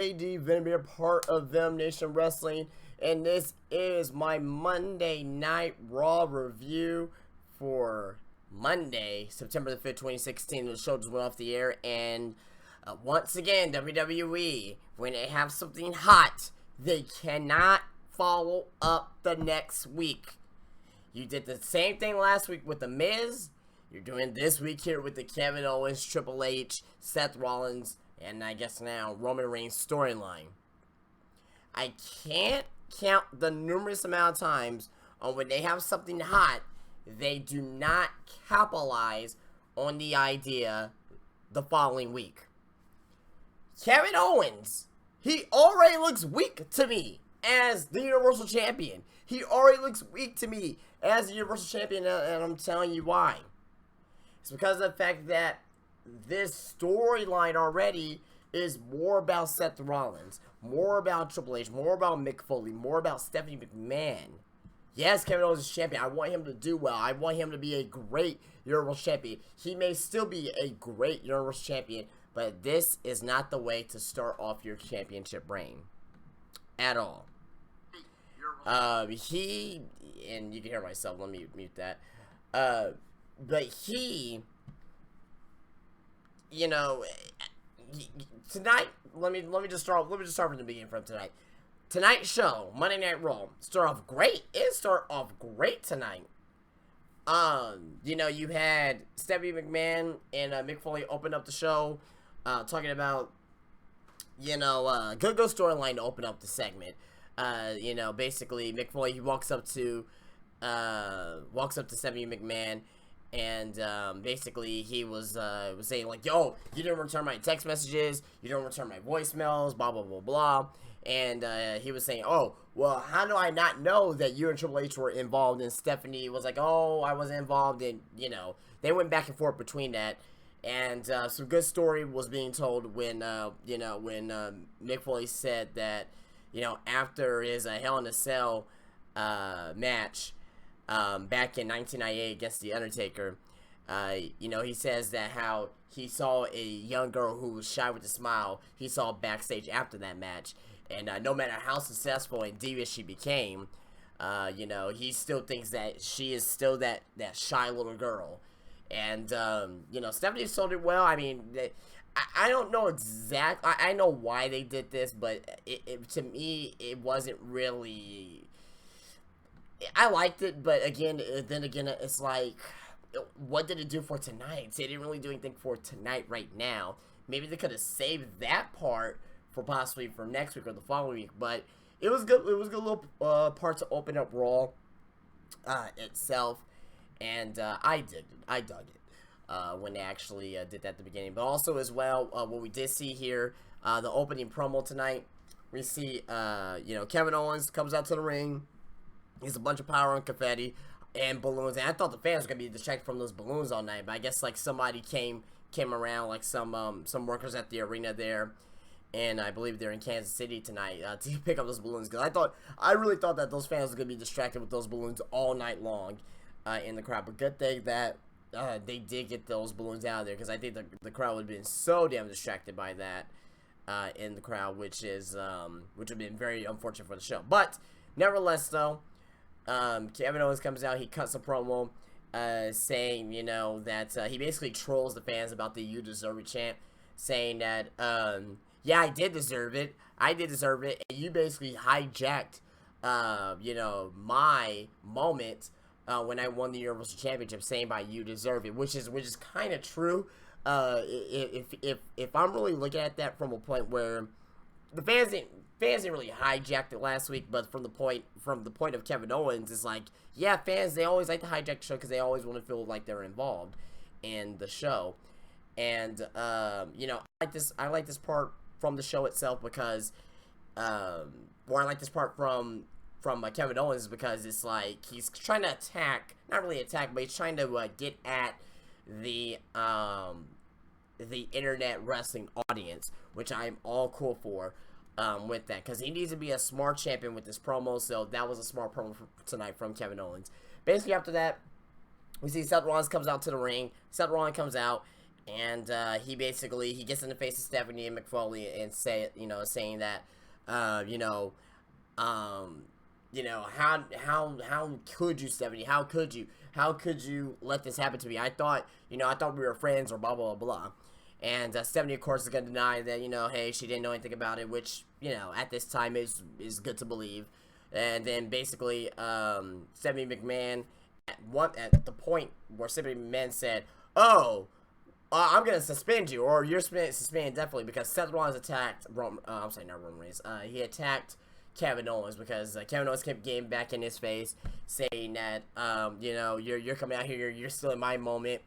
AD Venomir, part of Venom Nation Wrestling, and this is my Monday Night Raw review for Monday, September the 5th, 2016. The show just went off the air, and once again, WWE, when they have something hot, they cannot follow up the next week. You did the same thing last week with The Miz. You're doing this week here with the Kevin Owens, Triple H, Seth Rollins, and I guess now Roman Reigns storyline. I can't count the numerous amount of times on when they have something hot, they do not capitalize on the idea the following week. Kevin Owens, he already looks weak to me as the Universal Champion. He already looks weak to me as the Universal Champion, and I'm telling you why. It's because of the fact that this storyline already is more about Seth Rollins, more about Triple H, more about Mick Foley, more about Stephanie McMahon. Yes, Kevin Owens is champion. I want him to do well. I want him to be a great Universal Champion. He may still be a great Universal Champion, but this is not the way to start off your championship reign at all. He, and you can hear myself, let me mute that. But he, you know, tonight, let me just start from the beginning from tonight. Tonight's show, Monday Night Raw, start off great. It started off great tonight. You know, you had Stephanie McMahon and Mick Foley open up the show, talking about, you know, good storyline to open up the segment. You know, basically Mick Foley, he walks up to Stephanie McMahon, and basically he was saying like, yo, you didn't return my text messages, you didn't return my voicemails, blah blah blah blah. And he was saying, oh, well, how do I not know that you and Triple H were involved? And Stephanie was like, oh, I wasn't involved. And, you know, they went back and forth between that. And some good story was being told when, you know, when Mick Foley said that, you know, after his Hell in a Cell match back in 1998 against The Undertaker, you know, he says that how he saw a young girl who was shy with a smile, he saw backstage after that match. And no matter how successful and devious she became, you know, he still thinks that she is still that shy little girl. And, you know, Stephanie sold it well. I mean, I don't know exactly. I know why they did this, but to me, it wasn't really. I liked it, but again, it's like, what did it do for tonight? They didn't really do anything for tonight right now. Maybe they could have saved that part for possibly for next week or the following week, but it was good. It was a good little part to open up Raw itself, and I dug it when they actually did that at the beginning. But also as well, what we did see here, the opening promo tonight, we see you know, Kevin Owens comes out to the ring. He's a bunch of power and confetti and balloons, and I thought the fans were gonna be distracted from those balloons all night, but I guess like somebody came around, like some workers at the arena there. And I believe they're in Kansas City tonight to pick up those balloons. Because I really thought that those fans were going to be distracted with those balloons all night long in the crowd. But good thing that they did get those balloons out of there. Because I think the crowd would have been so damn distracted by that in the crowd. Which would have been very unfortunate for the show. But nevertheless, though, Kevin Owens comes out. He cuts a promo saying, you know, that he basically trolls the fans about the "You Deserve It" chant. Saying that, yeah, I did deserve it. I did deserve it. And you basically hijacked, you know, my moment when I won the Universal Championship, saying by "you deserve it," which is kind of true. If I'm really looking at that from a point where the fans didn't really hijack it last week, but from the point of Kevin Owens, it's like, yeah, fans, they always like to hijack the show because they always want to feel like they're involved in the show. And you know, I like this part from the show itself because, or I like this part from Kevin Owens because it's like he's trying to attack, not really attack, but he's trying to get at the internet wrestling audience, which I'm all cool for with that, because he needs to be a smart champion with this promo. So that was a smart promo for tonight from Kevin Owens. Basically, after that, we see Seth Rollins comes out to the ring. Seth Rollins comes out, and he basically he gets in the face of Stephanie and McFoley and saying that, you know, how could you, Stephanie? How could you? How could you let this happen to me? I thought we were friends, or blah blah blah. And Stephanie, of course, is gonna deny that, hey, she didn't know anything about it, which, at this time is good to believe. And then basically, Stephanie McMahon at the point where Stephanie McMahon said, "Oh, I'm gonna suspend you, or you're suspended definitely," because Seth Rollins attacked. I'm sorry, not Roman Reigns. He attacked Kevin Owens because Kevin Owens kept getting back in his face, saying that, you're coming out here, you're still in my moment.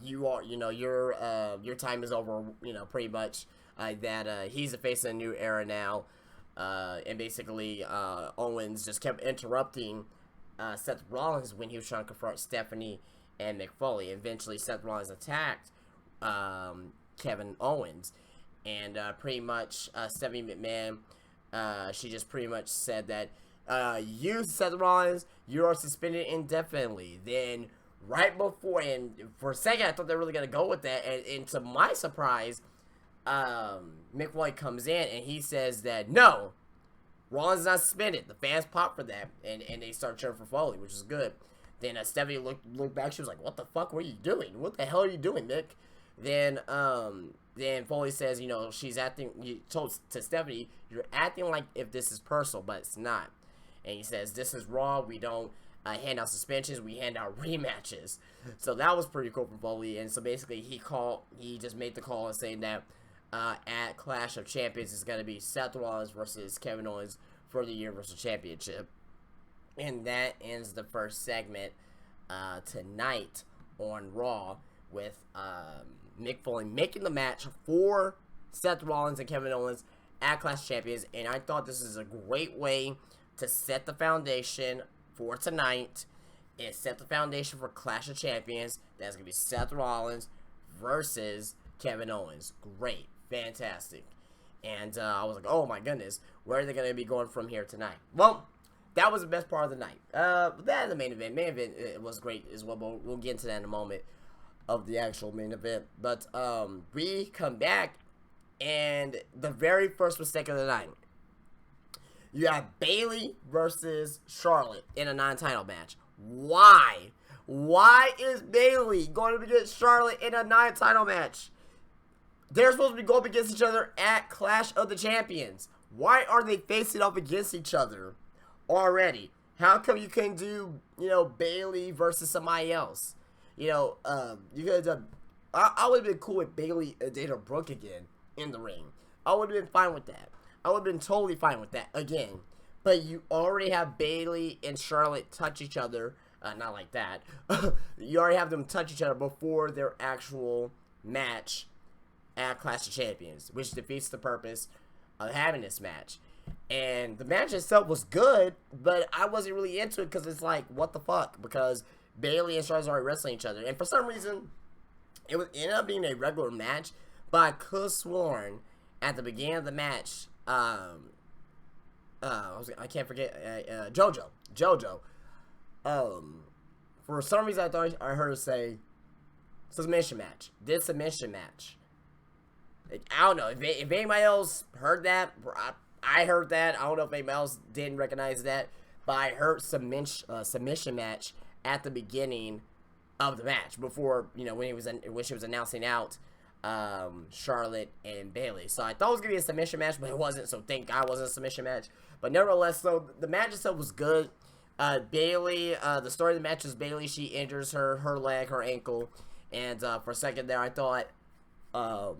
You are, your time is over. Pretty much that he's the face of a new era now. And basically, Owens just kept interrupting Seth Rollins when he was trying to confront Stephanie and McFoley. Eventually, Seth Rollins attacked Kevin Owens, and pretty much Stephanie McMahon, she just pretty much said that, you, Seth Rollins, you are suspended indefinitely. Then, right before, and for a second, I thought they were really going to go with that, and to my surprise, Mick Foley comes in, and he says that, no, Rollins is not suspended. The fans pop for that, and they start cheering for Foley, which is good. Then Stephanie looked back, she was like, what the fuck were you doing? What the hell are you doing, Mick? Then Foley says, she's acting, you told to Stephanie, you're acting like if this is personal, but it's not. And he says, this is Raw, we don't hand out suspensions, we hand out rematches. So that was pretty cool from Foley. And so basically he just made the call and saying that at Clash of Champions is going to be Seth Rollins versus Kevin Owens for the Universal Championship. And that ends the first segment tonight on Raw, with Mick Foley making the match for Seth Rollins and Kevin Owens at Clash of Champions. And I thought this is a great way to set the foundation for tonight. It set the foundation for Clash of Champions. That's going to be Seth Rollins versus Kevin Owens. Great. Fantastic. And I was like, oh my goodness, where are they going to be going from here tonight? Well, that was the best part of the night. That is the main event. Main event, it was great as well, but we'll get into that in a moment of the actual main event. But we come back, and the very first mistake of the night, you have Bayley versus Charlotte in a non-title match. Why? Why is Bayley going to be against Charlotte in a non-title match? They're supposed to be going up against each other at Clash of the Champions. Why are they facing off against each other already? How come you couldn't do, Bayley versus somebody else? You could have done. I would have been cool with Bayley and Dana Brooke again in the ring. I would have been fine with that. I would have been totally fine with that again. But you already have Bayley and Charlotte touch each other. Not like that. You already have them touch each other before their actual match at Clash of Champions, which defeats the purpose of having this match. And the match itself was good, but I wasn't really into it because it's like, what the fuck? Because Bayley and Charlotte are already wrestling each other. And for some reason, it ended up being a regular match, but I could have sworn at the beginning of the match, I can't forget, JoJo. For some reason, I thought I heard her say submission match. This submission match. I don't know if anybody else heard that. I heard that. I don't know if anybody else didn't recognize that, but I heard submission match at the beginning of the match before, when she was announcing out Charlotte and Bayley. So I thought it was gonna be a submission match, but it wasn't. So thank God it wasn't a submission match. But nevertheless, so the match itself was good. Bayley, the story of the match is Bayley. She injures her leg, her ankle, and for a second there, I thought, I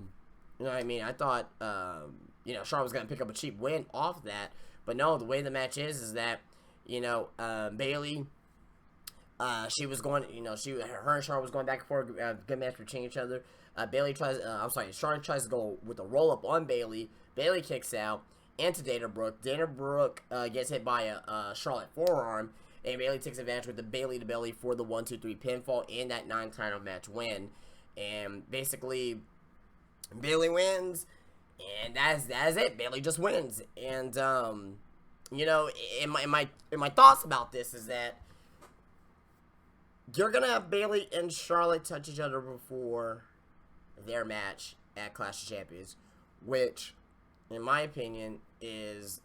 thought, Charlotte was going to pick up a cheap win off that. But no, the way the match is that, Bayley, she was going, her and Charlotte was going back and forth, good match between each other. Charlotte tries to go with a roll-up on Bayley. Bayley kicks out into Dana Brooke. Dana Brooke gets hit by a Charlotte forearm, and Bayley takes advantage with the Bayley to belly for the 1-2-3 pinfall in that non-title match win. And basically, Bayley wins, and that's it. Bayley just wins. And in my thoughts about this is that you're gonna have Bayley and Charlotte touch each other before their match at Clash of Champions, which, in my opinion, is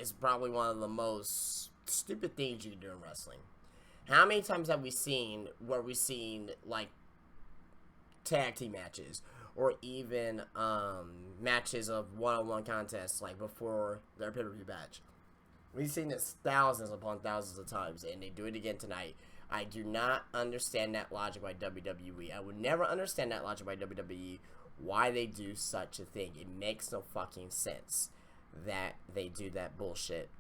is probably one of the most stupid things you can do in wrestling. How many times have we seen where we've seen like tag team matches or even matches of one-on-one contests like before their pay-per-view match? We've seen this thousands upon thousands of times, and they do it again tonight. I do not understand that logic by WWE. I would never understand that logic by WWE, why they do such a thing. It makes no fucking sense that they do that bullshit.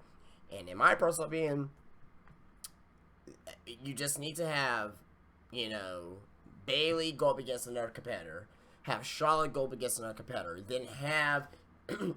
And in my personal opinion, you just need to have, Bayley go up against another competitor, have Charlotte go up against another competitor, then have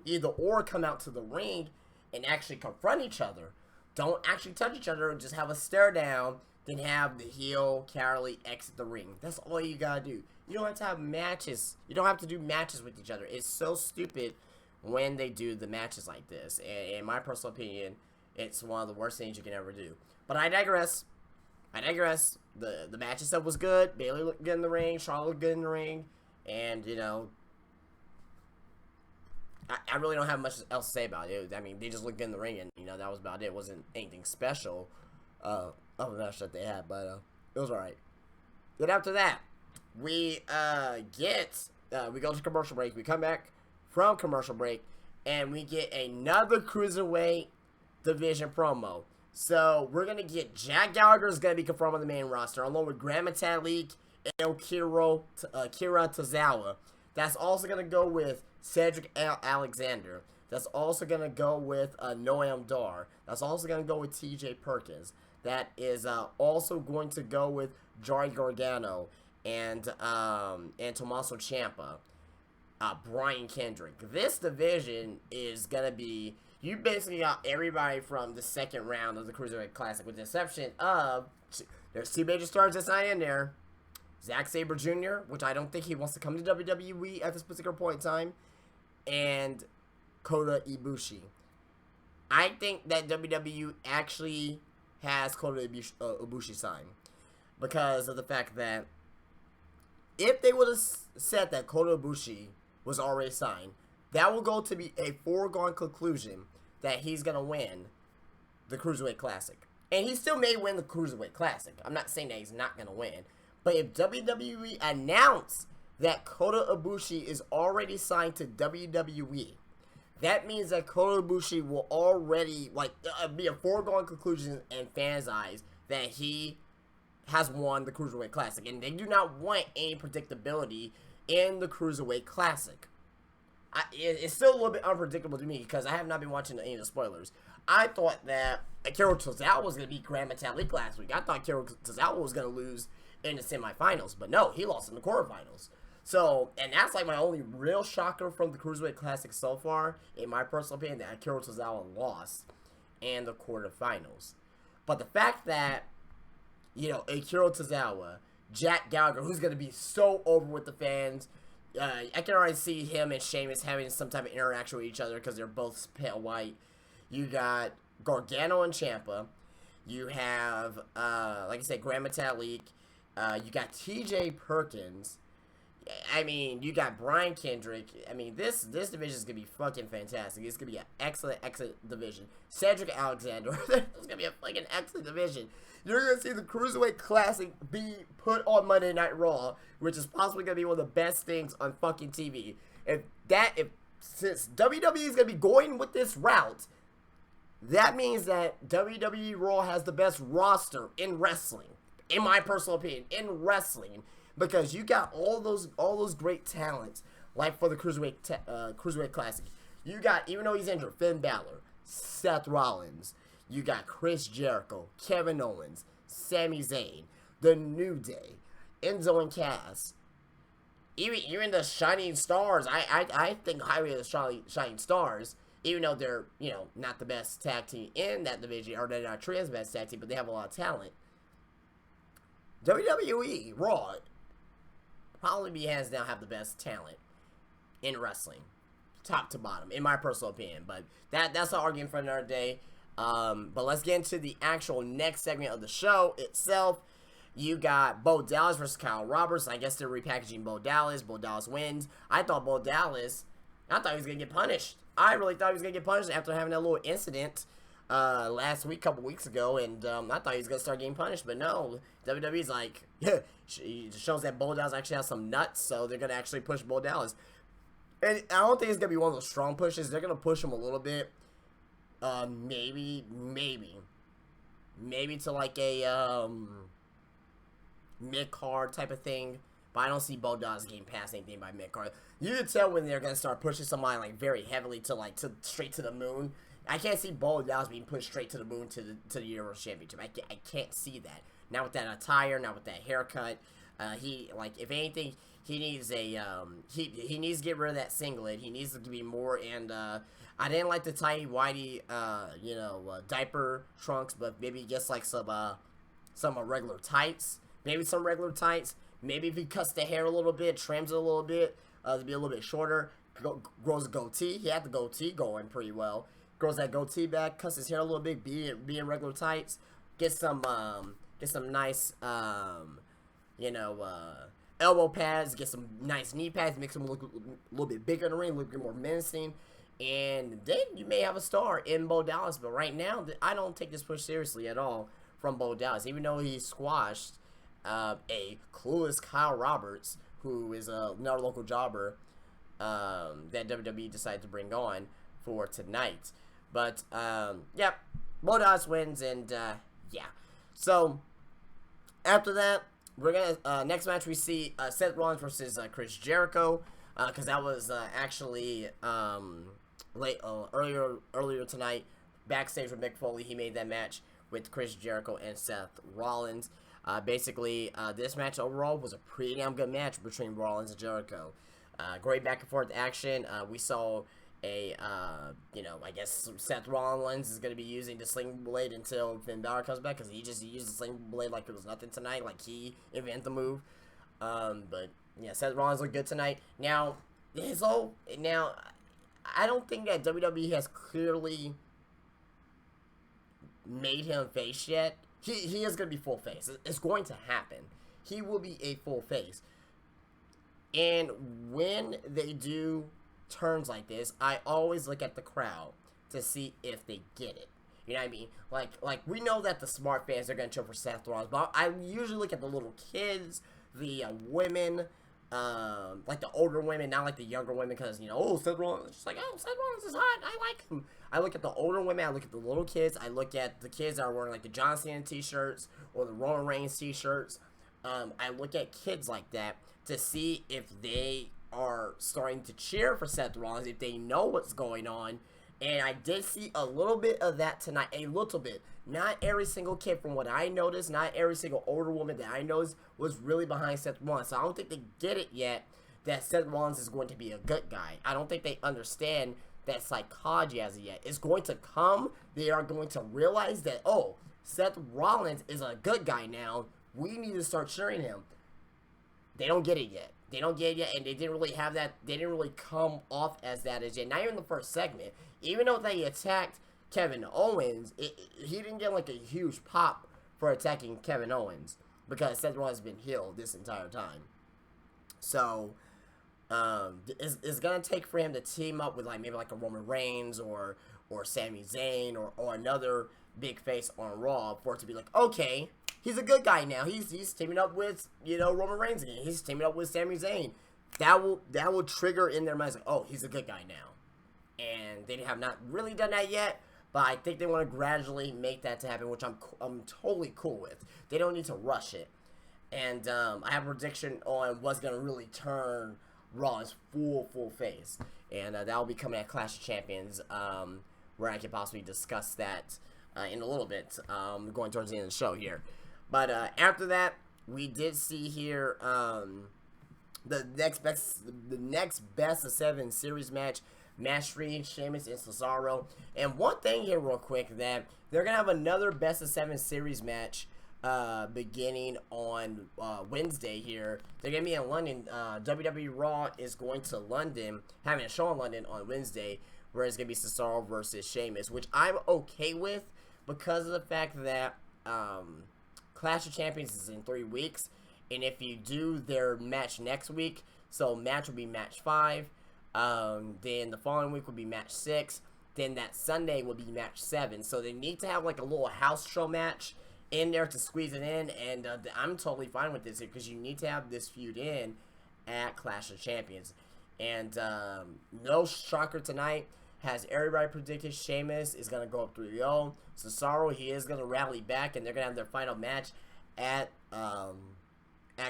either or come out to the ring and actually confront each other. Don't actually touch each other, just have a stare down, then have the heel Carly exit the ring. That's all you gotta do. You don't have to have matches. You don't have to do matches with each other. It's so stupid when they do the matches like this. And in my personal opinion, it's one of the worst things you can ever do. But I digress. The match itself was good. Bayley looked good in the ring. Charlotte looked good in the ring. And, I really don't have much else to say about it. I mean, they just looked good in the ring, and, that was about it. It wasn't anything special of the match that they had, but it was alright. Then after that, we go to commercial break. We come back from commercial break, and we get another Cruiserweight division promo. So, we're going to get Jack Gallagher is going to be confirmed on the main roster, along with Gran Metalik and Kira Tozawa. That's also going to go with Cedric Alexander. That's also going to go with Noam Dar. That's also going to go with TJ Perkins. That is also going to go with Johnny Gargano and Tommaso Ciampa. Brian Kendrick. This division is going to be... You basically got everybody from the second round of the Cruiserweight Classic, with the exception of... There's two major stars that's not in there. Zack Sabre Jr., which I don't think he wants to come to WWE at this particular point in time, and Kota Ibushi. I think that WWE actually has Kota Ibushi signed, because of the fact that if they would have said that Kota Ibushi was already signed, that will go to be a foregone conclusion that he's going to win the Cruiserweight Classic. And he still may win the Cruiserweight Classic. I'm not saying that he's not going to win. But if WWE announced that Kota Ibushi is already signed to WWE, that means that Kota Ibushi will already, be a foregone conclusion in fans' eyes that he has won the Cruiserweight Classic. And they do not want any predictability in the Cruiserweight Classic. It's still a little bit unpredictable to me because I have not been watching any of the spoilers. I thought that Akira Tozawa was going to beat Gran Metalik last week. I thought Akira Tozawa was going to lose in the semifinals, but no, he lost in the quarterfinals. So, and that's my only real shocker from the Cruiserweight Classic so far, in my personal opinion, that Akira Tozawa lost in the quarterfinals. But the fact that, Akira Tozawa, Jack Gallagher, who's going to be so over with the fans, I can already see him and Sheamus having some type of interaction with each other because they're both pale white. You got Gargano and Ciampa. You have, like I said, Gran Metalik. You got TJ Perkins. I mean, you got Brian Kendrick. I mean, this division is going to be fucking fantastic. It's going to be an excellent division. Cedric Alexander. It's going to be a fucking excellent division. You're going to see the Cruiserweight Classic be put on Monday Night Raw, which is possibly going to be one of the best things on fucking TV. Since WWE is going to be going with this route, that means that WWE Raw has the best roster in wrestling, in my personal opinion, in wrestling, because you got all those great talents, like for the Cruiserweight Classic. You got, even though he's injured, Finn Balor, Seth Rollins. You got Chris Jericho, Kevin Owens, Sami Zayn, The New Day, Enzo and Cass. Even the Shining Stars, I think highly of the Shining Stars, even though they're, not the best tag team in that division, or they're not Tria's best tag team, but they have a lot of talent. WWE, Raw, probably be hands down have the best talent in wrestling, top to bottom, in my personal opinion. But that's an argument for another day. But let's get into the actual next segment of the show itself. You got Bo Dallas versus Kyle Roberts. I guess they're repackaging Bo Dallas. Bo Dallas wins. I thought he was going to get punished. I really thought he was going to get punished after having that little incident last week, couple weeks ago, and I thought he was going to start getting punished, but no. WWE's like, yeah, it shows that Bo Dallas actually has some nuts, so they're going to actually push Bo Dallas. And I don't think it's going to be one of those strong pushes. They're going to push him a little bit. Maybe to like a mid-card type of thing. But I don't see Bo Dallas getting past anything by mid-card. You can tell when they're going to start pushing somebody like very heavily to straight to the moon. I can't see Bo Dallas being pushed straight to the moon to the Universal Championship. I can't see that. Not with that attire, not with that haircut. If anything, he needs he needs to get rid of that singlet. He needs to be more, and I didn't like the tight whitey diaper trunks, but maybe just like some regular tights. Maybe some regular tights. Maybe if he cuts the hair a little bit, trims it a little bit, to be a little bit shorter, grows a goatee. He had the goatee going pretty well. Grows that goatee back, cuts his hair a little bit, be in regular tights. Get some nice elbow pads, get some nice knee pads, make them look a little bit bigger in the ring, look more menacing, and then you may have a star in Bo Dallas. But right now, I don't take this push seriously at all from Bo Dallas, even though he squashed a clueless Kyle Roberts, who is another local jobber that WWE decided to bring on for tonight. But yeah, Bo Dallas wins, and yeah. So after that, we're gonna next match we see Seth Rollins versus Chris Jericho, because that was actually earlier tonight backstage with Mick Foley. He made that match with Chris Jericho and Seth Rollins. Basically, this match overall was a pretty damn good match between Rollins and Jericho. Great back and forth action. We saw I guess Seth Rollins is going to be using the sling blade until Finn Balor comes back, because he used the sling blade like it was nothing tonight, like he invented the move. But yeah, Seth Rollins looked good tonight. Now, I don't think that WWE has clearly made him face yet. He is going to be full face. It's going to happen. He will be a full face. And when they do turns like this, I always look at the crowd to see if they get it. You know what I mean? Like we know that the smart fans are going to cheer for Seth Rollins, but I usually look at the little kids, the women, like the older women, not like the younger women, because, Seth Rollins, just like, Seth Rollins is hot, I like him. I look at the older women, I look at the little kids, I look at the kids that are wearing like the John Cena t-shirts or the Roman Reigns t-shirts. I look at kids like that to see if they are starting to cheer for Seth Rollins, if they know what's going on. And I did see a little bit of that tonight, a little bit. Not every single kid, from what I noticed, not every single older woman that I noticed was really behind Seth Rollins. So I don't think they get it yet that Seth Rollins is going to be a good guy. I don't think they understand that psychology as of yet. It's going to come. They are going to realize that, oh, Seth Rollins is a good guy now. We need to start cheering him. They don't get it yet. They don't get it yet, and they didn't really have that. They didn't really come off as that as yet. Not even the first segment. Even though they attacked Kevin Owens, he didn't get like a huge pop for attacking Kevin Owens, because Seth Rollins has been healed this entire time. So it's gonna take for him to team up with maybe like a Roman Reigns or Sami Zayn or another big face on Raw for it to be like, okay, he's a good guy now. He's teaming up with Roman Reigns again. He's teaming up with Sami Zayn. That will trigger in their minds like, oh, he's a good guy now. And they have not really done that yet, but I think they want to gradually make that to happen, which I'm totally cool with. They don't need to rush it. And I have a prediction on what's going to really turn Raw's full face. And that will be coming at Clash of Champions, where I could possibly discuss that in a little bit, going towards the end of the show here. But after that, we did see here the next best of 7 series match. Match 3, Sheamus and Cesaro. And one thing here real quick, that they're going to have another best of 7 series match beginning on Wednesday here. They're going to be in London. WWE Raw is going to London, having a show in London on Wednesday, where it's going to be Cesaro versus Sheamus, which I'm okay with because of the fact that Clash of Champions is in 3 weeks, and if you do their match next week, so match will be match 5, then the following week will be match 6, then that Sunday will be match 7. So they need to have like a little house show match in there to squeeze it in, and I'm totally fine with this because you need to have this feud in at Clash of Champions. And no shocker tonight, has everybody predicted Sheamus is going to go up 3-0. Cesaro, he is going to rally back, and they're going to have their final match at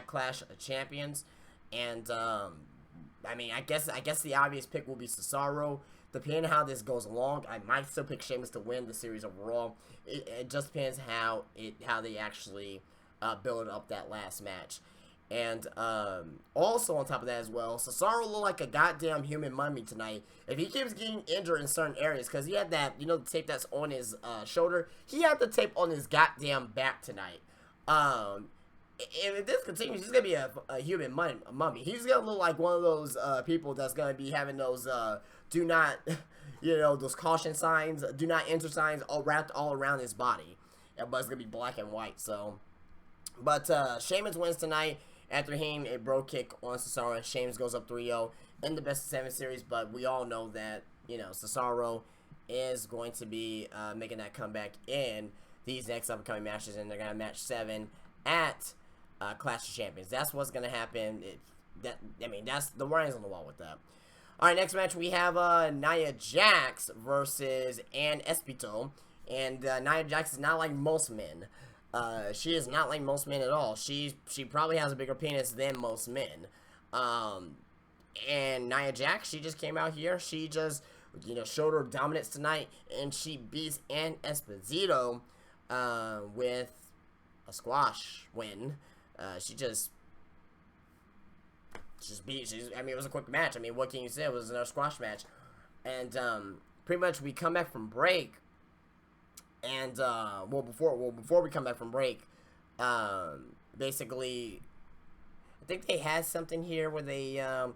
Clash of Champions. And I mean, I guess the obvious pick will be Cesaro. Depending on how this goes along, I might still pick Sheamus to win the series overall. It just depends how they actually build up that last match. And also on top of that as well, Cesaro looked like a goddamn human mummy tonight. If he keeps getting injured in certain areas, because he had that, the tape that's on his shoulder, he had the tape on his goddamn back tonight. If this continues, he's going to be a human mummy. He's going to look like one of those people that's going to be having those do not, those caution signs, do not enter signs all wrapped all around his body. But it's going to be black and white, so. But Sheamus wins tonight after hitting a bro kick on Cesaro. Sheamus goes up 3-0 in the best of 7 series, but we all know that, Cesaro is going to be making that comeback in these next upcoming matches, and they're going to have match 7 at Clash of Champions. That's what's going to happen. That's the writing's on the wall with that. Alright, next match we have Nia Jax versus Ann Espito. And Nia Jax is not like most men. She is not like most men at all. She probably has a bigger penis than most men. And Nia Jax, she just came out here. She just, showed her dominance tonight. And she beats Ann Esposito with a squash win. She just beat. It was a quick match. What can you say? It was another squash match. And pretty much we come back from break. And before we come back from break, basically, I think they had something here where they no,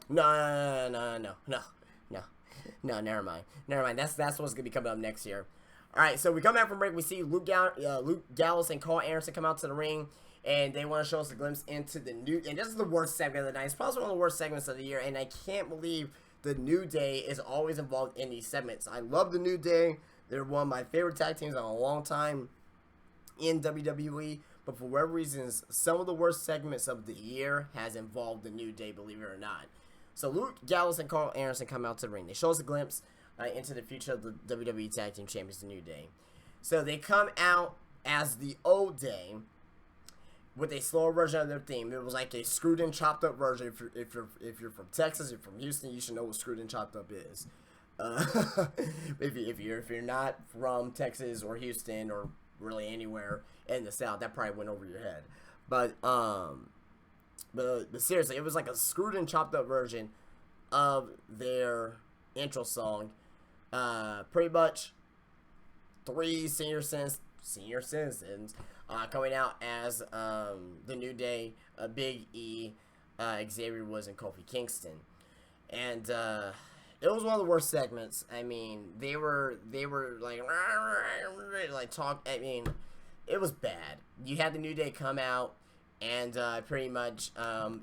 never mind. That's what's gonna be coming up next year. All right, so we come back from break. We see Luke Gallows and Carl Anderson come out to the ring, and they want to show us a glimpse into the new. And this is the worst segment of the night. It's probably one of the worst segments of the year, and I can't believe the New Day is always involved in these segments. I love the New Day. They're one of my favorite tag teams in a long time in WWE. But for whatever reasons, some of the worst segments of the year has involved the New Day, believe it or not. So Luke Gallows and Carl Anderson come out to the ring. They show us a glimpse into the future of the WWE Tag Team Champions, the New Day. So they come out as the old Day with a slower version of their theme. It was like a screwed in, chopped up version. If you're from Texas, you're from Houston, you should know what screwed in, chopped up is. If you're not from Texas or Houston or really anywhere in the South, that probably went over your head. But seriously, it was like a screwed and chopped up version of their intro song. Pretty much 3 senior citizens coming out as the New Day, Big E, Xavier Woods, and Kofi Kingston, and it was one of the worst segments. They were like talk. It was bad. You had the New Day come out, and pretty much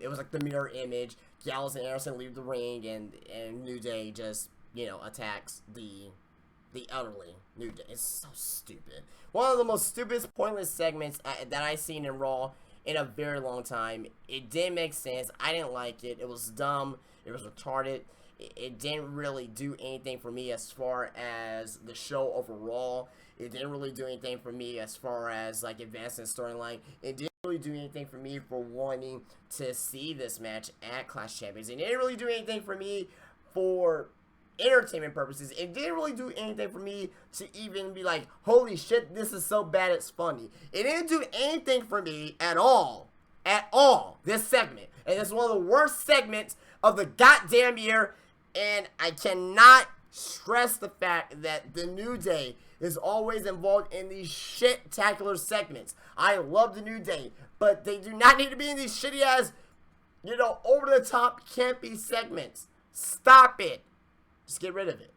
it was like the mirror image. Gallows and Anderson leave the ring, and New Day just attacks the elderly New Day. It's so stupid. One of the most stupid, pointless segments that I've seen in Raw in a very long time. It didn't make sense. I didn't like it. It was dumb. It was retarded. It didn't really do anything for me as far as the show overall. It didn't really do anything for me as far as like advancing the storyline. It didn't really do anything for me for wanting to see this match at Clash Champions. It didn't really do anything for me for entertainment purposes. It didn't really do anything for me to even be like, holy shit, this is so bad it's funny. It didn't do anything for me at all, this segment. And it's one of the worst segments of the goddamn year. And I cannot stress the fact that the New Day is always involved in these shit-tacular segments. I love the New Day, but they do not need to be in these shitty-ass, over-the-top, campy segments. Stop it. Just get rid of it.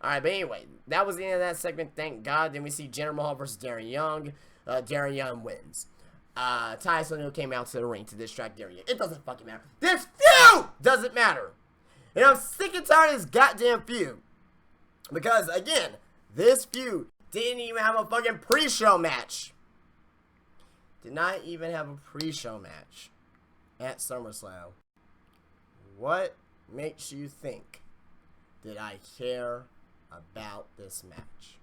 Alright, but anyway, that was the end of that segment. Thank God. Then we see Jinder Mahal versus Darren Young. Darren Young wins. Tyson O'Neill came out to the ring to distract Darren Young. It doesn't fucking matter. This feud doesn't matter. And I'm sick and tired of this goddamn feud. Because, again, this feud didn't even have a fucking pre-show match. Did not even have a pre-show match at SummerSlam. What makes you think that I care about this match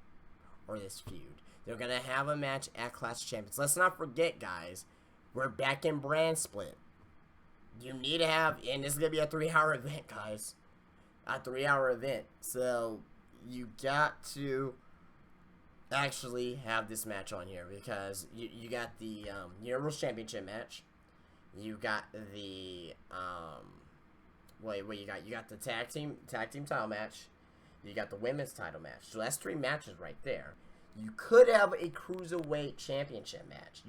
or this feud? They're going to have a match at Clash of Champions. Let's not forget, guys, we're back in brand split. You need to have, and this is going to be a 3-hour event, guys. A 3-hour event. So, you got to actually have this match on here because you got the Universal Championship match. You got the, you got the tag team title match. You got the women's title match. So that's 3 matches right there. You could have a Cruiserweight Championship match.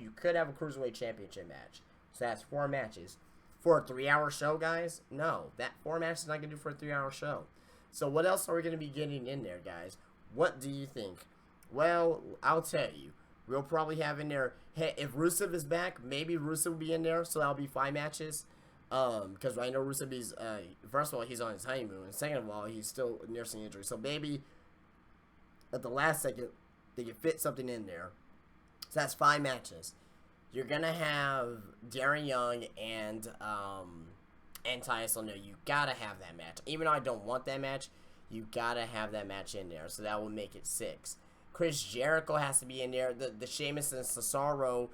So that's 4 matches. For a 3-hour show, guys? No. That 4 matches is not going to do for a 3-hour show. So what else are we going to be getting in there, guys? What do you think? Well, I'll tell you. We'll probably have in there, hey, if Rusev is back, maybe Rusev will be in there. So that'll be 5 matches. Because I know Rusev is, first of all, he's on his honeymoon. And second of all, he's still nursing injury. So maybe at the last second, they can fit something in there. So that's 5 matches. You're going to have Darren Young and Tyson O'Neill. You got to have that match. Even though I don't want that match, you got to have that match in there. So that will make it 6. Chris Jericho has to be in there. The Sheamus and Cesaro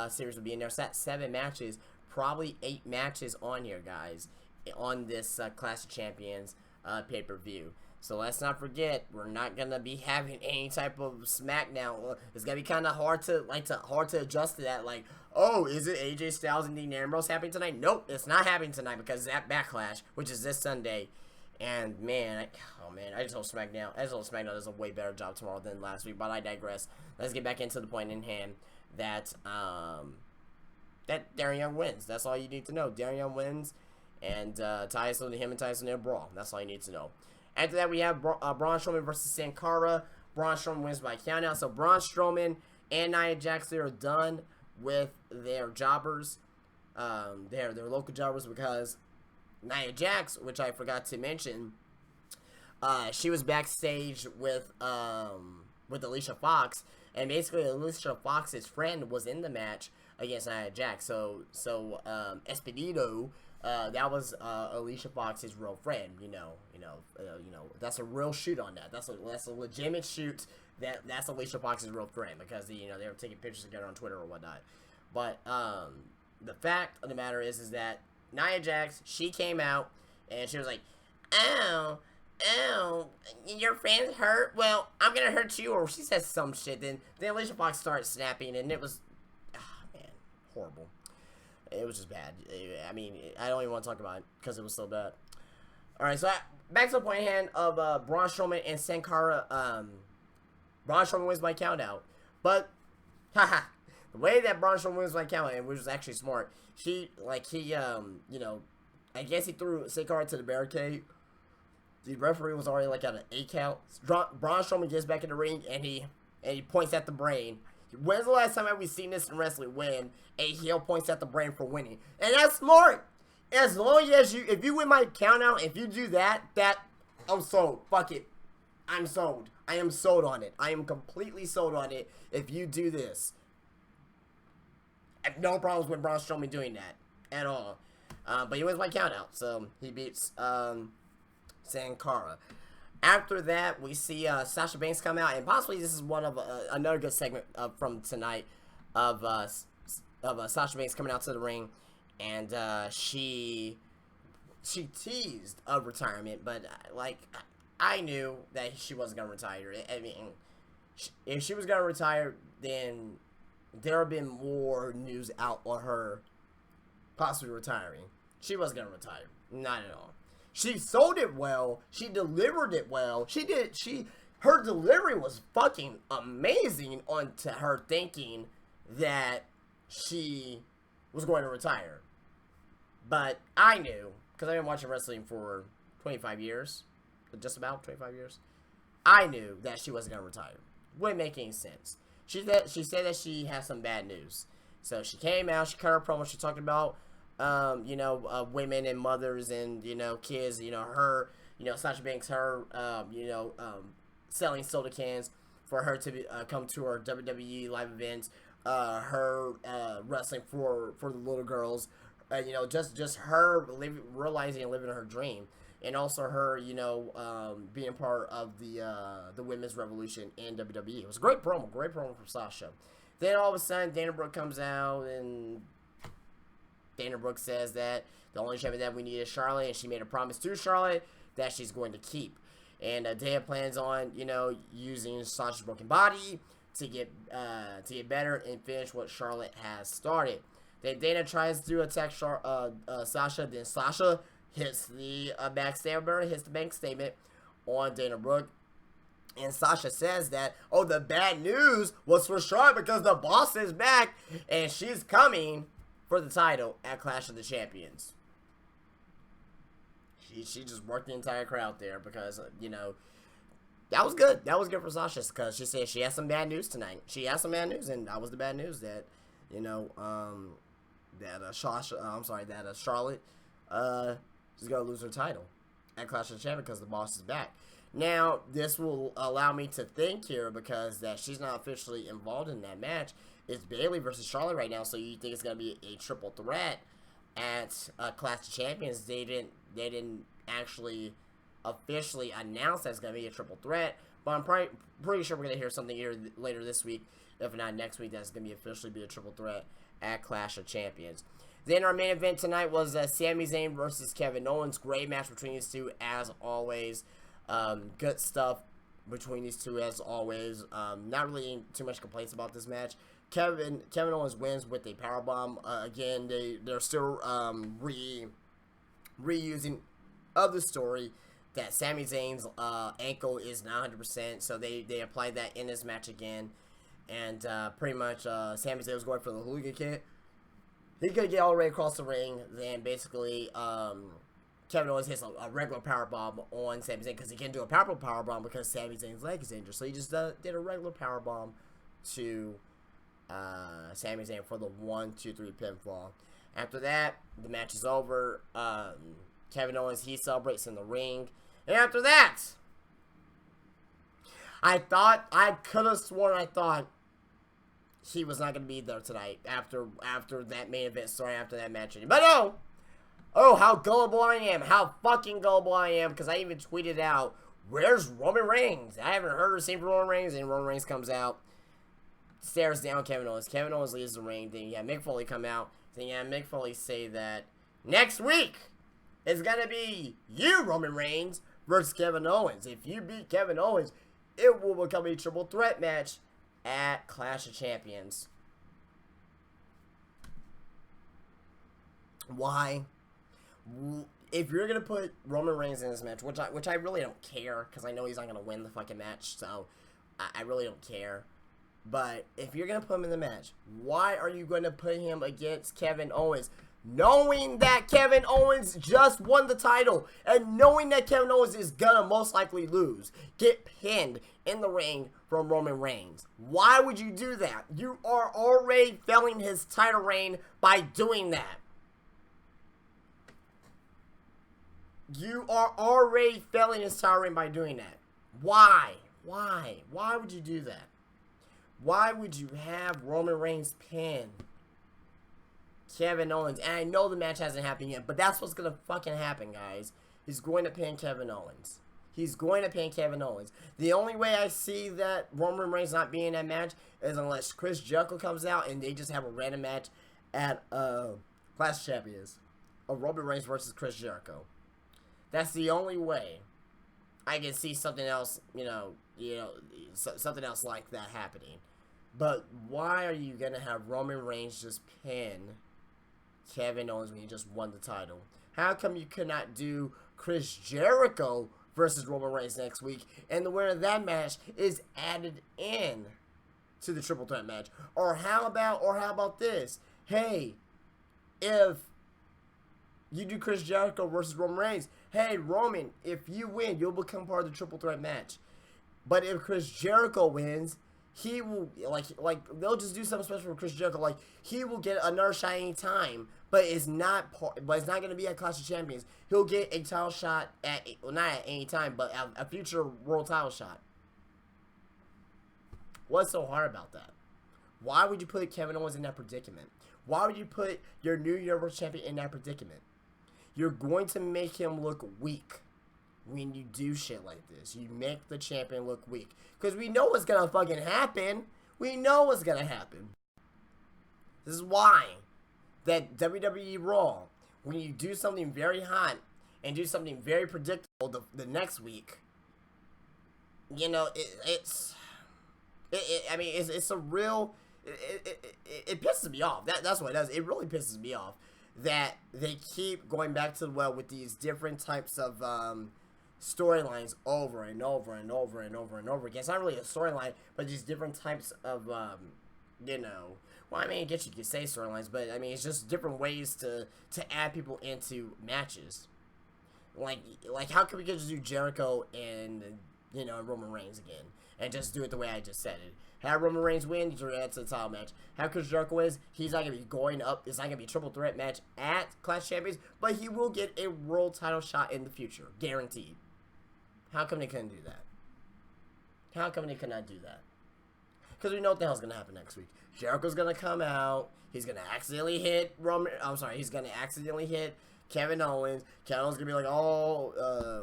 series will be in there. So that's 7 matches. Probably 8 matches on here, guys, on this Clash of Champions pay-per-view. So let's not forget, we're not gonna be having any type of SmackDown. It's gonna be kind of hard to adjust to that. Like, oh, is it AJ Styles and Dean Ambrose happening tonight? Nope, it's not happening tonight because that Backlash, which is this Sunday. And man, I just hope SmackDown does a way better job tomorrow than last week. But I digress. Let's get back into the point in hand that that Darren Young wins. That's all you need to know. Darren Young wins, and Tyson O'Neill brawl. That's all you need to know. After that, we have Braun Strowman versus Sin Cara. Braun Strowman wins by countout. So Braun Strowman and Nia Jax, they are done with their jobbers, their local jobbers, because Nia Jax, which I forgot to mention, she was backstage with Alicia Fox, and basically Alicia Fox's friend was in the match against Nia Jax. So Espinito, that was Alicia Fox's real friend. That's a real shoot on that. That's a legitimate shoot. That's Alicia Fox's real friend because they were taking pictures together on Twitter or whatnot. But the fact of the matter is that Nia Jax, she came out and she was like, "Ow, your friend's hurt. Well, I'm gonna hurt you," or she says some shit. Then Alicia Fox started snapping, and it was, man, horrible. It was just bad. I mean, I don't even want to talk about it because it was so bad. Alright, so back to the point hand of Braun Strowman and Sin Cara. Braun Strowman wins by countout. But, the way that Braun Strowman wins by countout, which was actually smart, I guess he threw Sin Cara to the barricade. The referee was already like at an 8 count. Braun Strowman gets back in the ring and he points at the brain. When's the last time have we seen this in wrestling when a heel points at the brain for winning? And that's smart. As long as if you win my count out, if you do that, I'm sold. Fuck it. I'm sold. I am sold on it. I am completely sold on it if you do this. I have no problems with Braun Strowman doing that at all. But he wins by count out, so he beats Sin Cara. After that, we see Sasha Banks come out, and possibly this is one of another good segment from tonight of Sasha Banks coming out to the ring, and she teased a retirement, but I knew that she wasn't gonna retire. I mean, if she was gonna retire, then there have been more news out on her possibly retiring. She wasn't gonna retire, not at all. She sold it well. She delivered it well. Her delivery was fucking amazing onto her thinking that she was going to retire. But I knew, because I've been watching wrestling for 25 years, just about 25 years, I knew that she wasn't going to retire. Wouldn't make any sense. She said that she has some bad news. So she came out, she cut her promo, she talked about women and mothers and, kids, her, Sasha Banks, her, selling soda cans for her to come to her WWE live events, her wrestling for the little girls, just her realizing and living her dream, and also her, being part of the women's revolution in WWE. It was a great promo from Sasha. Then all of a sudden, Dana Brooke comes out, and Dana Brooke says that the only champion that we need is Charlotte, and she made a promise to Charlotte that she's going to keep. And Dana plans on, using Sasha's broken body to get better and finish what Charlotte has started. Then Dana tries to attack Sasha. Then Sasha hits the bank statement on Dana Brooke. And Sasha says that, the bad news was for Charlotte because the boss is back and she's coming for the title at Clash of the Champions. She just worked the entire crowd there because, that was good. That was good for Sasha because she said she has some bad news tonight. She has some bad news, and that was the bad news that, Charlotte is going to lose her title at Clash of the Champions because the boss is back. Now, this will allow me to think here because that she's not officially involved in that match. It's Bayley versus Charlotte right now, so you think it's going to be a triple threat at Clash of Champions. They didn't actually officially announce that it's going to be a triple threat, but I'm pretty sure we're going to hear something later this week, if not next week, that's going to officially be a triple threat at Clash of Champions. Then our main event tonight was Sami Zayn versus Kevin Owens. Great match between these two, as always. Good stuff between these two, as always. Not really too much complaints about this match. Kevin Owens wins with a powerbomb. Again, they're still reusing of the story that Sami Zayn's ankle is not 100%, so they applied that in this match again. And pretty much Sami Zayn was going for the hooligan kick. He could get all the way across the ring. Then basically Kevin Owens hits a regular powerbomb on Sami Zayn because he can't do a powerbomb because Sami Zayn's leg is injured. So he just did a regular powerbomb to Sami Zayn for the 1-2-3 pinfall. After that, the match is over. Kevin Owens, he celebrates in the ring. And after that, I could have sworn he was not going to be there tonight after that main event story, after that match. But no! Oh, how gullible I am. How fucking gullible I am. Because I even tweeted out, where's Roman Reigns? I haven't heard or seen from Roman Reigns. And Roman Reigns comes out, stares down Kevin Owens. Kevin Owens leaves the ring. Then you have Mick Foley come out. Then you have Mick Foley say that next week is going to be you, Roman Reigns, versus Kevin Owens. If you beat Kevin Owens, it will become a triple threat match at Clash of Champions. Why? If you're going to put Roman Reigns in this match, which I really don't care, because I know he's not going to win the fucking match, so I really don't care. But if you're going to put him in the match, why are you going to put him against Kevin Owens? Knowing that Kevin Owens just won the title, and knowing that Kevin Owens is going to most likely lose, get pinned in the ring from Roman Reigns. Why would you do that? You are already failing his title reign by doing that. You are already failing his title reign by doing that. Why? Why? Why would you do that? Why would you have Roman Reigns pin Kevin Owens? And I know the match hasn't happened yet, but that's what's going to fucking happen, guys. He's going to pin Kevin Owens. He's going to pin Kevin Owens. The only way I see that Roman Reigns not being in that match is unless Chris Jericho comes out and they just have a random match at Clash of Champions of Roman Reigns versus Chris Jericho. That's the only way I can see something else, something else like that happening. But why are you going to have Roman Reigns just pin Kevin Owens when he just won the title? How come you could not do Chris Jericho versus Roman Reigns next week, and the winner of that match is added in to the triple threat match? Or how about this? Hey, if you do Chris Jericho versus Roman Reigns, hey, Roman, if you win, you'll become part of the triple threat match. But if Chris Jericho wins, he will, like they'll just do something special for Chris Jericho. Like, he will get another shot anytime, but it's not going to be at Clash of Champions. He'll get a title shot at, well, not at any time, but a future world title shot. What's so hard about that? Why would you put Kevin Owens in that predicament? Why would you put your new Universal Champion in that predicament? You're going to make him look weak when you do shit like this. You make the champion look weak. Because we know what's going to fucking happen. We know what's going to happen. This is why that WWE Raw, when you do something very hot and do something very predictable the next week, you know, it's a real, it pisses me off. That's what it does. It really pisses me off that they keep going back to the well with these different types of storylines over and over and over and over and over again. It's not really a storyline, but just different types of, you know, well, I mean, I guess you could say storylines, but I mean, it's just different ways to add people into matches. Like how can we just do Jericho and, you know, Roman Reigns again, and just do it the way I just said it? Have Roman Reigns win, he's add to the title match. Have Chris Jericho wins, he's not going to be going up. It's not going to be a triple threat match at Clash Champions, but he will get a world title shot in the future. Guaranteed. How come they couldn't do that? How come they could not do that? Because we know what the hell's going to happen next week. Jericho's going to come out. He's going to accidentally hit he's going to accidentally hit Kevin Owens. Kevin Owens going to be like, oh,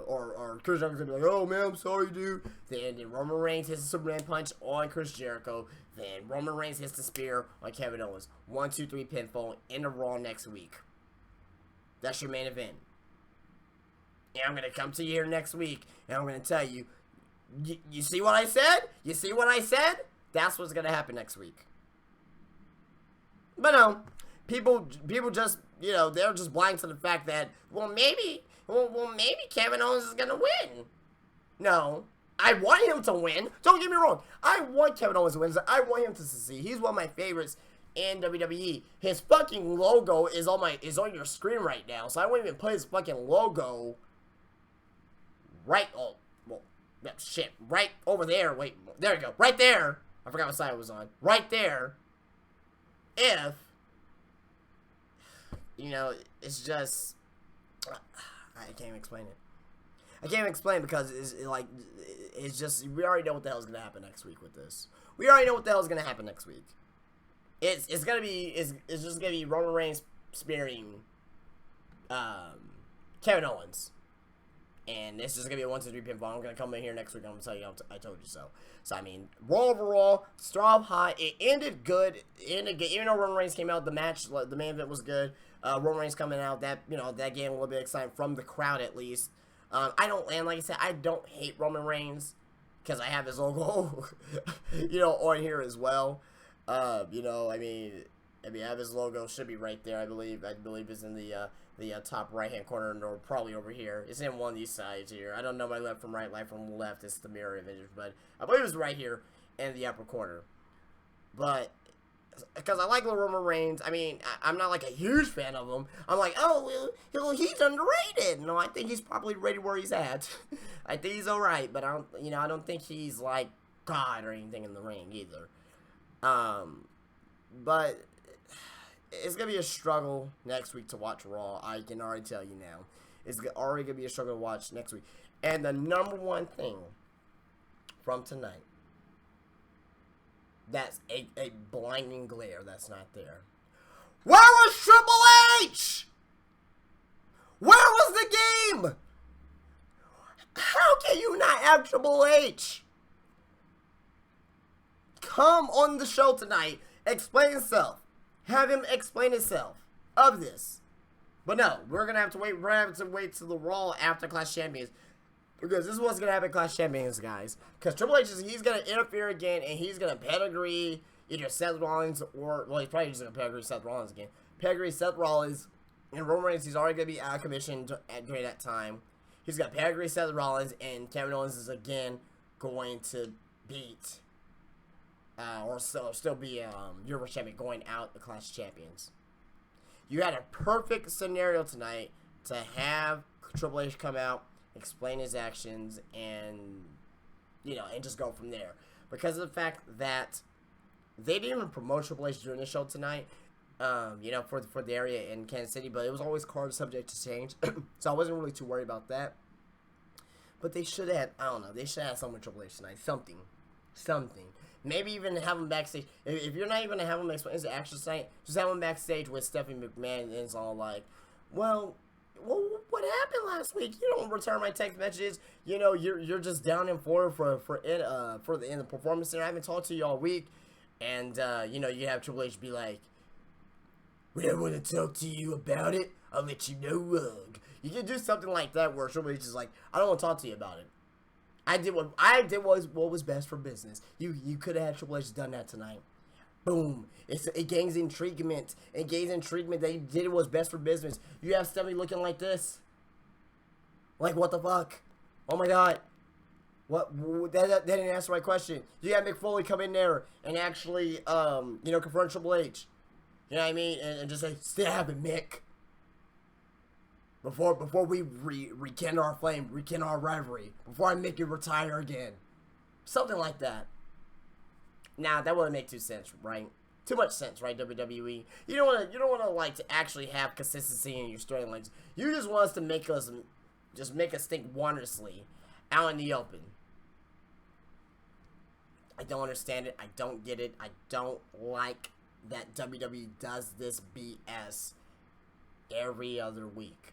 or Chris Jericho's going to be like, oh, man, I'm sorry, dude. Then Roman Reigns hits a Superman punch on Chris Jericho. Then Roman Reigns hits the spear on Kevin Owens. 1, 2, 3 pinfall in the Raw next week. That's your main event. And I'm going to come to you here next week, and I'm going to tell you, you see what I said? You see what I said? That's what's going to happen next week. But no, people just, you know, they're just blind to the fact that, well, maybe Kevin Owens is going to win. No, I want him to win. Don't get me wrong. I want Kevin Owens to win. I want him to succeed. He's one of my favorites in WWE. His fucking logo is on your screen right now, so I won't even put his fucking logo right, oh, well, shit, right over there. Wait, there you go. Right there. I forgot what side it was on. Right there. If, you know, it's just, I can't even explain it. I can't even explain because it's just, we already know what the hell's going to happen next week with this. We already know what the hell's going to happen next week. It's just going to be Roman Reigns spearing Kevin Owens. And this is going to be a 1, 2, 3 pinfall. I'm going to come in here next week and I'm going to tell you I told you so. So, I mean, Raw overall, started off high. It ended good. Even though Roman Reigns came out, the match, the main event was good. Roman Reigns coming out, that gave a little bit of excitement from the crowd at least. And like I said, I don't hate Roman Reigns because I have his logo, you know, on here as well. You know, I mean, I have his logo, should be right there, I believe. I believe it's in the top right-hand corner, or probably over here. It's in one of these sides here. I don't know my left from right from left. It's the mirror image, but I believe it's right here in the upper corner. But, because I like Roman Reigns, I mean, I'm not, like, a huge fan of him. I'm like, oh, well, he's underrated. No, I think he's probably rated where he's at. I think he's alright, but I don't think he's, like, God or anything in the ring, either. But it's going to be a struggle next week to watch Raw. I can already tell you now. It's already going to be a struggle to watch next week. And the number one thing from tonight, that's a blinding glare that's not there. Where was Triple H? Where was the game? How can you not have Triple H? Come on the show tonight, explain himself. Have him explain himself of this. But no, we're going to have to wait. We're going to have to wait to the Raw after Clash Champions. Because this is what's going to happen at Clash Champions, guys. Because Triple H, he's going to interfere again, and he's going to pedigree either Seth Rollins or, well, he's probably just going to pedigree Seth Rollins again. Pedigree Seth Rollins, and Roman Reigns, he's already going to be out of commission during that time. He's got pedigree Seth Rollins, and Kevin Owens is again going to beat, or still be Universal Champion going out the Clash Champions. You had a perfect scenario tonight to have Triple H come out, explain his actions, and, you know, and just go from there. because of the fact that they didn't even promote Triple H during the show tonight, you know, for the area in Kansas City, but it was always card subject to change, so I wasn't really too worried about that. But they should have, I don't know, they should have something with Triple H tonight, something. Maybe even have him backstage. If you're not even gonna have him explain the action tonight, just have him backstage with Stephanie McMahon, and it's all like, well, what happened last week? You don't return my text messages. You know, you're just down in Florida for the performance center. I haven't talked to you all week, and you know, you have Triple H be like, when I want to talk to you about it, I'll let you know. You can do something like that where Triple H is like, I don't want to talk to you about it. I did what was best for business. You could have had Triple H done that tonight. Boom. It gains intriguement. It gains intriguement that he did what's best for business. You have Stephanie looking like this. Like, what the fuck? Oh my god. What? That didn't answer my question. You got Mick Foley come in there and actually, you know, confront Triple H. You know what I mean? And just say, stab him, Mick. Before we rekindle our flame, rekindle our rivalry. Before I make you retire again. Something like that. Now, that wouldn't make too sense, right? Too much sense, right, WWE? You don't wanna like to actually have consistency in your storylines. You just want us to make us think wondrously out in the open. I don't understand it. I don't get it. I don't like that WWE does this BS every other week.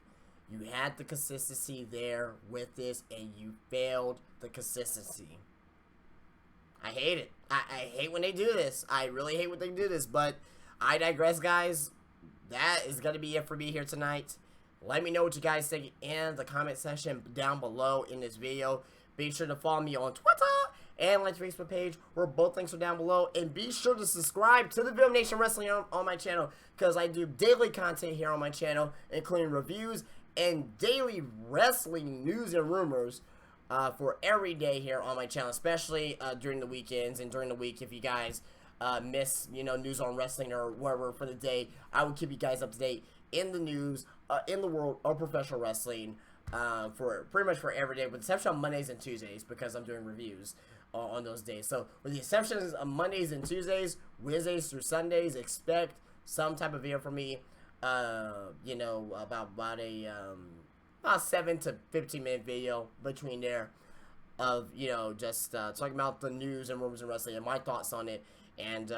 You had the consistency there with this, and you failed the consistency. I hate it. I hate when they do this. I really hate when they do this, but I digress, guys. That is going to be it for me here tonight. Let me know what you guys think in the comment section down below in this video. Be sure to follow me on Twitter and like the Facebook page, where both links are down below. And be sure to subscribe to the Video Nation Wrestling on my channel, because I do daily content here on my channel, including reviews and daily wrestling news and rumors for every day here on my channel, especially during the weekends and during the week. If you guys miss, you know, news on wrestling or whatever for the day, I will keep you guys up to date in the news in the world of professional wrestling for pretty much for every day, with the exception of Mondays and Tuesdays, because I'm doing reviews on those days. So with the exceptions of Mondays and Tuesdays, Wednesdays through Sundays, expect some type of video from me. You know, about a 7 to 15 minute video between there of, you know, just talking about the news and rumors and wrestling and my thoughts on it. And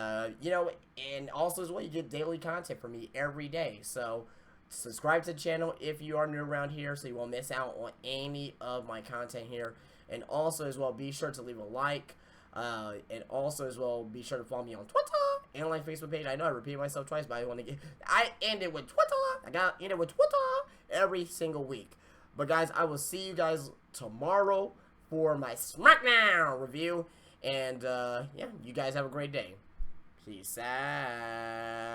you know, and also as well, you get daily content from me every day. So subscribe to the channel if you are new around here, so you won't miss out on any of my content here. And also as well, be sure to leave a like. And also as well, be sure to follow me on Twitter and like Facebook page. I know I repeat myself twice, but I end it with Twitter. I got end it with Twitter every single week. But guys, I will see you guys tomorrow for my SmackDown review. And yeah, you guys have a great day. Peace out.